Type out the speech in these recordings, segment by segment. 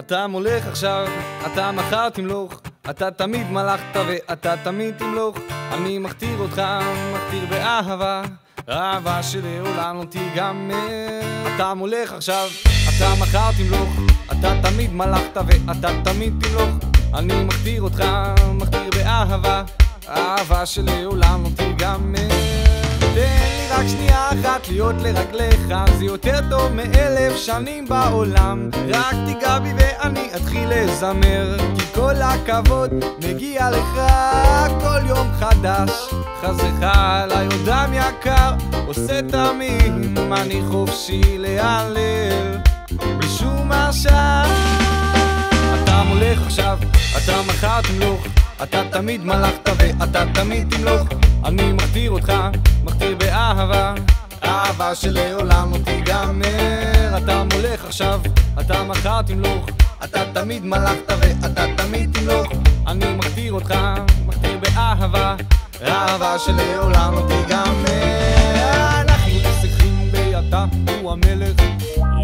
אתה מולך עכשיו, אתה מחר תמלוך, אתה תמיד מלכת ואתה תמיד תמלוך. אני מכתיר אותך, מכתיר באהבה, אהבה שלעולם לא תיגמר. אתה מולך עכשיו, אתה מחר תמלוך, אתה תמיד מלכת ואתה תמיד תמלוך. אני מכתיר אותך, מכתיר באהבה, אהבה שלעולם לא תיגמר. תן לי רק שנייה אחת להיות לרגליך, זה יותר טוב מ1000 שנים בעולם. רק תיגע בי ואני אתחיל לזמר, כי כל הכבוד מגיע לך. כל יום חדש חזרך עליי עוד דם יקר, עושה תמים, אני חופשי להלל בלי שום הרשעה. אתה מולך עכשיו, אתה מחר תמלוך, אתה תמיד מלכת ואתה תמיד תמלוך. אני מכתיר אותך, מכתיר באהבה, אהבה שלעולם לא תיגמר. אתה מולך עכשיו, אתה מחר תמלוך, אתה תמיד מלכת ואתה תמיד תמלוך. אני מכתיר אותך, מכתיר באהבה, אהבה שלעולם לא תיגמר. אנחנו נסיכים בידה, הוא המלך,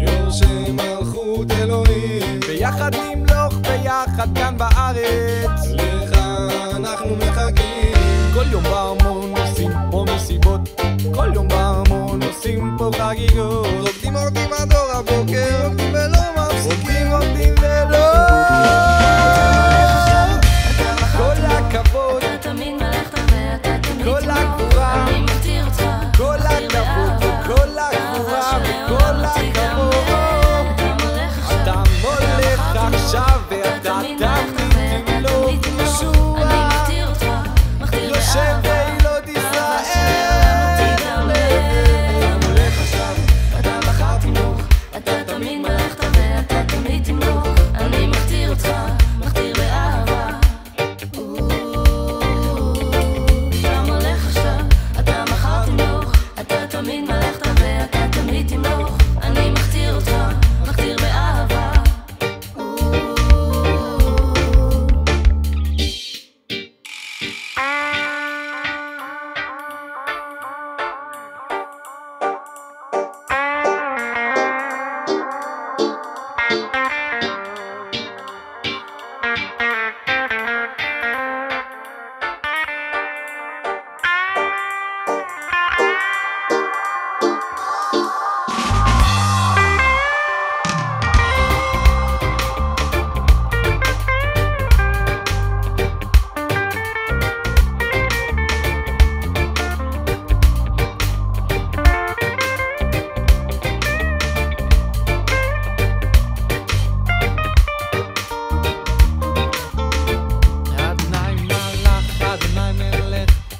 יורשי מלכות אלוהים. ביחד נמלוך, ביחד כאן בארץ, לך אנחנו מחכים. כל יום בארמון עושים פה מסיבות, כל יום בארמון עושים פה חגיגות. רוקדים עובדים עד אור הבוקר, עובדים ולא מפסיקים, עובדים ולא. כל הכבוד, אתה תמיד מלכת ואתה תמיד כל תמלוך. הגבורה, אני מכתיר אותך, כל הכבוד וכל הגבורה וכל הכבוד. אתה מולך עכשיו ואתה תמיד תמלוך. ישוע יושב באילות ישראל. אתה מולך עכשיו, אתה מחר תמלוך, אתה תמיד מלכת ואתה תמיד תמלוך. אני מכתיר אותך, מכתיר באהבה. אתה מולך עכשיו, אתה מחר תמלוך, אתה תמיד מלכת ואתה תמיד תמלוך. אני מכתיר אותך, מכתיר באהבה.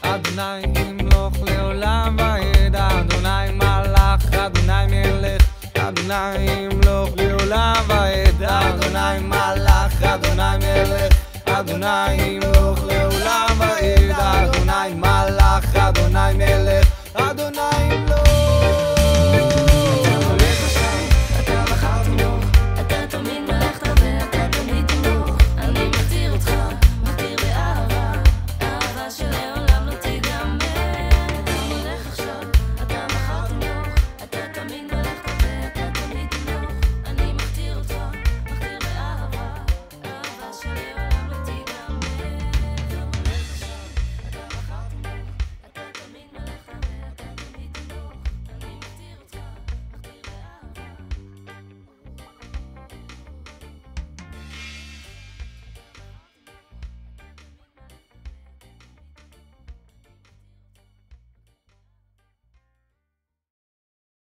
אדוני ימלוך לעולם ועד. אדוני מלך, אדוני מלך, אדוני ימלוך לעולם ועד. אדוני מלך, אדוני מלך, אדוני ימלוך לעולם ועד. אדוני מלך, אדוני מלך, אדוני ימלוך.